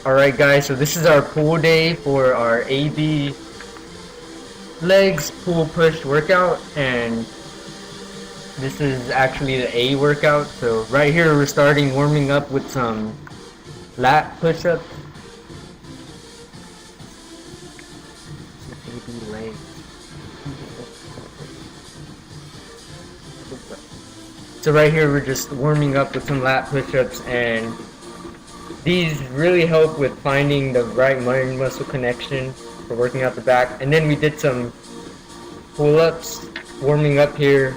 Alright guys, so this is our pull day for our AB legs pull push workout, and this is actually the A workout. So right here we're starting warming up with some lat push-ups. AB legs. So right here we're just warming up with some lat push-ups, and these really help with finding the right mind muscle connection for working out the back. And then we did some pull-ups, warming up here.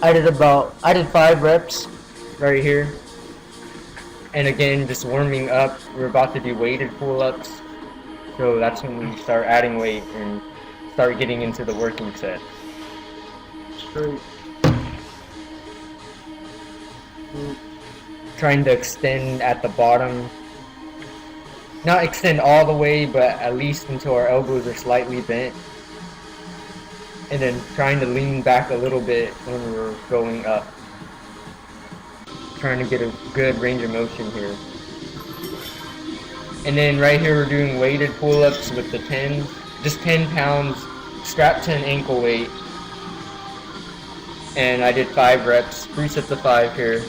I did 5 reps right here. And again, just warming up. We're about to do weighted pull-ups. So that's when we start adding weight and start getting into the working set. Straight. Trying to extend at the bottom. Not extend all the way, but at least until our elbows are slightly bent. And then trying to lean back a little bit when we're going up. Trying to get a good range of motion here. And then right here we're doing weighted pull-ups with the 10, just 10 pounds strapped to an ankle weight. And I did 5 reps, 3 sets of 5 here.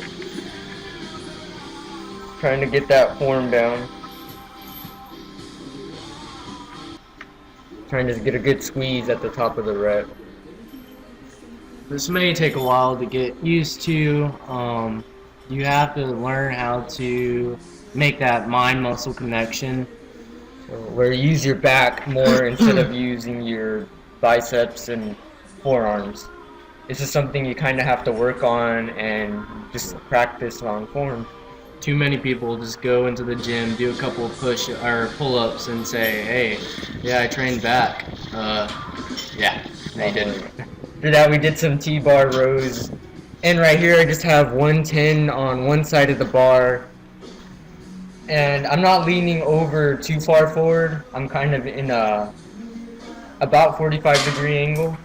Trying to get that form down. Trying to get a good squeeze at the top of the rep. This may take a while to get used to. You have to learn how to make that mind-muscle connection. So where you use your back more instead of using your biceps and forearms. This is something you kind of have to work on and just practice on form. Too many people just go into the gym, do a couple of push or pull-ups, and say, "Hey, yeah, I trained back." Yeah, they didn't. After that, we did some T-bar rows, and right here I just have 110 on one side of the bar, and I'm not leaning over too far forward. I'm kind of in a about 45-degree angle,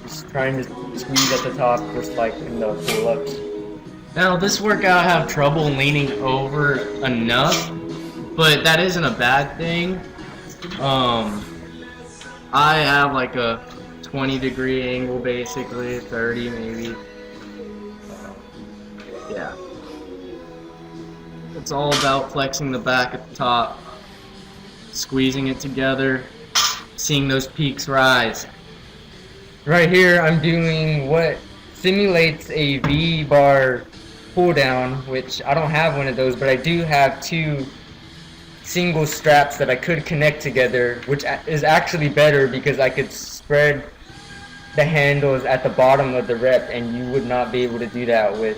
just trying to squeeze at the top, just like in the pull-ups. Now, this workout I have trouble leaning over enough, but that isn't a bad thing. I have like a 20-degree angle, basically 30 maybe. Yeah. It's all about flexing the back at the top, squeezing it together, seeing those peaks rise. Right here I'm doing what simulates a V-bar pull down, which I don't have one of those, but I do have 2 single straps that I could connect together, which is actually better because I could spread the handles at the bottom of the rep, and you would not be able to do that with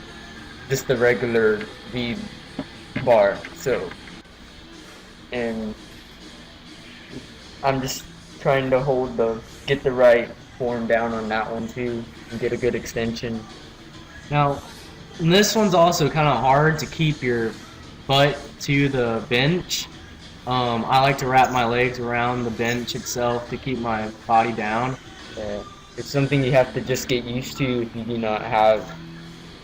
just the regular V bar. So, and I'm just trying to get the right form down on that one too, and get a good extension. Now, this one's also kind of hard to keep your butt to the bench. I like to wrap my legs around the bench itself to keep my body down. It's something you have to just get used to if you do not have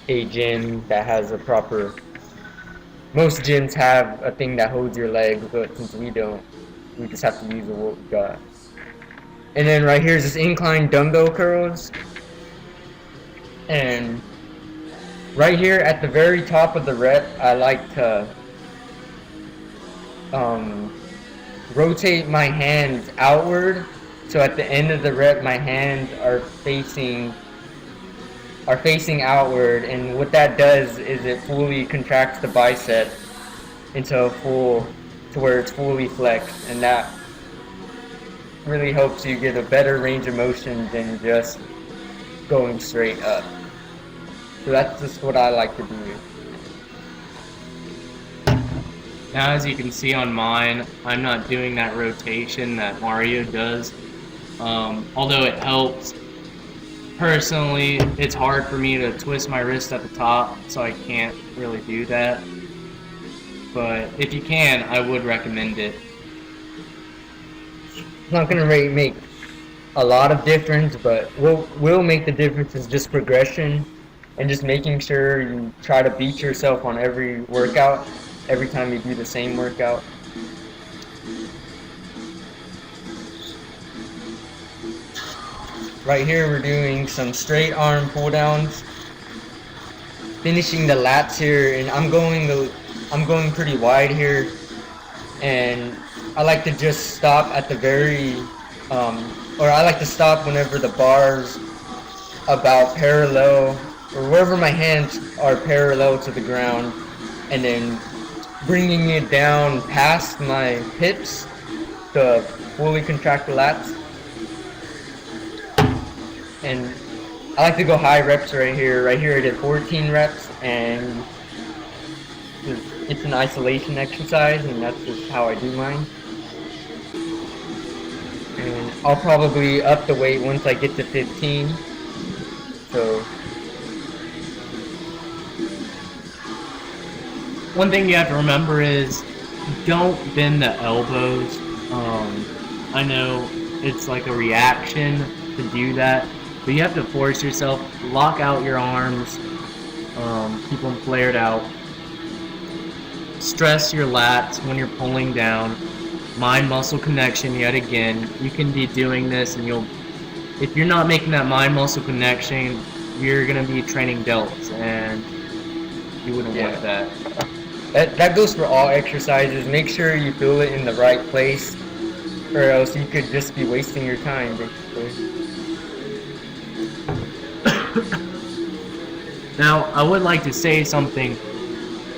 a gym that has a proper... Most gyms have a thing that holds your legs, but since we don't, we just have to use what we got. And then right here is this incline dumbbell curls. And right here at the very top of the rep, I like to rotate my hands outward. So at the end of the rep, my hands are facing outward, and what that does is it fully contracts the bicep to where it's fully flexed, and that really helps you get a better range of motion than just going straight up. So that's just what I like to do. Now, as you can see on mine, I'm not doing that rotation that Mario does. Although it helps, personally, it's hard for me to twist my wrist at the top, so I can't really do that. But if you can, I would recommend it. It's not going to make a lot of difference, but will make the difference is just progression and just making sure you try to beat yourself on every workout. every time you do the same workout. Right here we're doing some straight arm pull downs, finishing the lats here, and I'm going pretty wide here, and I like to just stop at the very or I like to stop whenever the bar's about parallel, or wherever my hands are parallel to the ground, and then bringing it down past my hips to fully contract the lats. And I like to go high reps right here. Right here I did 14 reps, and it's an isolation exercise, and that's just how I do mine. And I'll probably up the weight once I get to 15. So one thing you have to remember is don't bend the elbows. I know it's like a reaction to do that, but you have to force yourself, lock out your arms, keep them flared out, stress your lats when you're pulling down, mind muscle connection yet again. You can be doing this, and if you're not making that mind muscle connection, you're gonna be training delts, and you wouldn't want that. That goes for all exercises. Make sure you feel it in the right place, or else you could just be wasting your time, basically. Now, I would like to say something.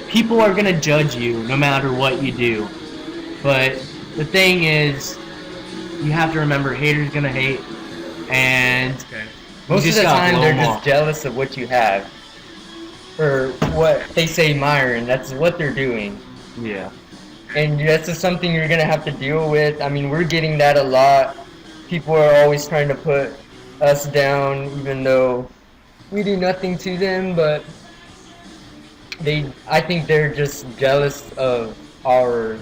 People are gonna judge you no matter what you do, but the thing is, you have to remember, haters gonna hate, and most of the time they're just jealous of what you have, or what they say admiring. That's what they're doing. Yeah. And that's just something you're gonna have to deal with. I mean, we're getting that a lot. People are always trying to put us down, even though we do nothing to them, but I think they're just jealous of our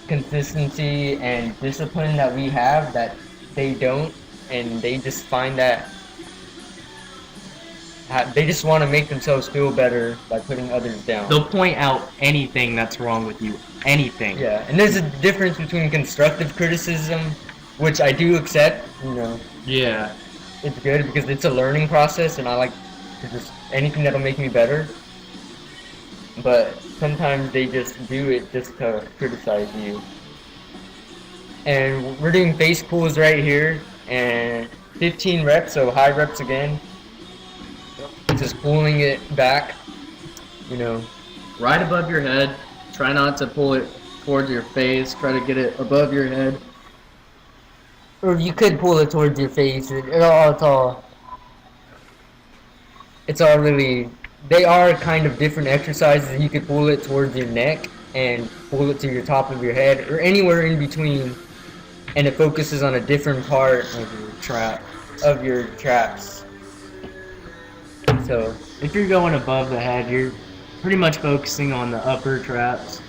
consistency and discipline that we have that they don't, and they just find that they just want to make themselves feel better by putting others down. They'll point out anything that's wrong with you. Anything. Yeah, and there's a difference between constructive criticism, which I do accept, Yeah. It's good because it's a learning process, and I like to just anything that'll make me better. But sometimes they just do it just to criticize you. And we're doing face pulls right here, and 15 reps, so high reps again. Just pulling it back, Right above your head. Try not to pull it towards your face. Try to get it above your head. Or you could pull it towards your face. It's all really. They are kind of different exercises. You could pull it towards your neck and pull it to your top of your head, or anywhere in between, and it focuses on a different part of your traps. So if you're going above the head, you're pretty much focusing on the upper traps.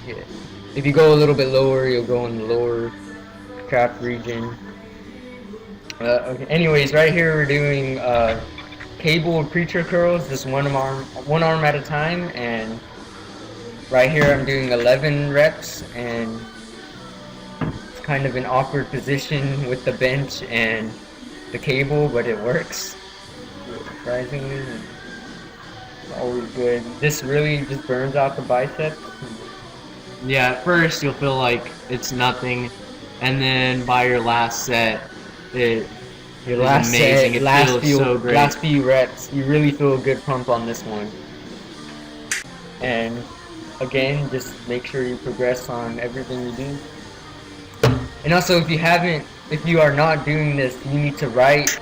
Yeah. If you go a little bit lower, you'll go in the lower trap region. Okay. Anyways, right here we're doing cable preacher curls, just one arm at a time, and right here I'm doing 11 reps, and it's kind of an awkward position with the bench and the cable, but it works. Surprisingly, it's always good. This really just burns out the biceps. Yeah, at first you'll feel like it's nothing, and then by your last set, Your last amazing. set, It last feels so great. last few reps, you really feel a good pump on this one. And again, just make sure you progress on everything you do. And also, if you are not doing this, you need to write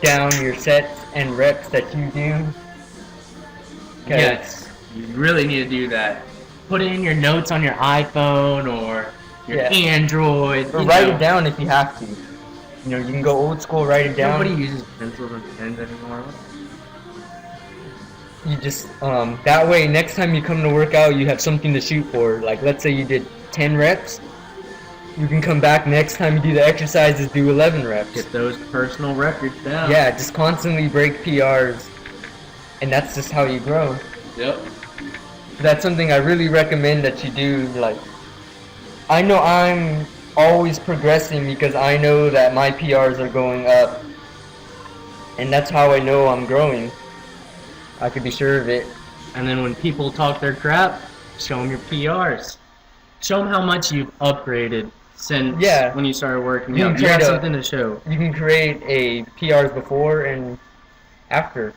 down your sets and reps that you do. Yes, you really need to do that. Put it in your notes on your iPhone or your Android. Or write it down if you have to. You can go old school, write it down. Nobody uses pencils and pens anymore. You just, that way, next time you come to work out, you have something to shoot for. Like, let's say you did 10 reps. You can come back next time you do the exercises, do 11 reps. Get those personal records down. Yeah, just constantly break PRs. And that's just how you grow. Yep. That's something I really recommend that you do. Like, I know I'm always progressing because I know that my PRs are going up, and that's how I know I'm growing. I could be sure of it. And then when people talk their crap, show them your PRs. Show them how much you've upgraded since Yeah. when you started working You out. can You have create something to show. you can create a PRs before and after.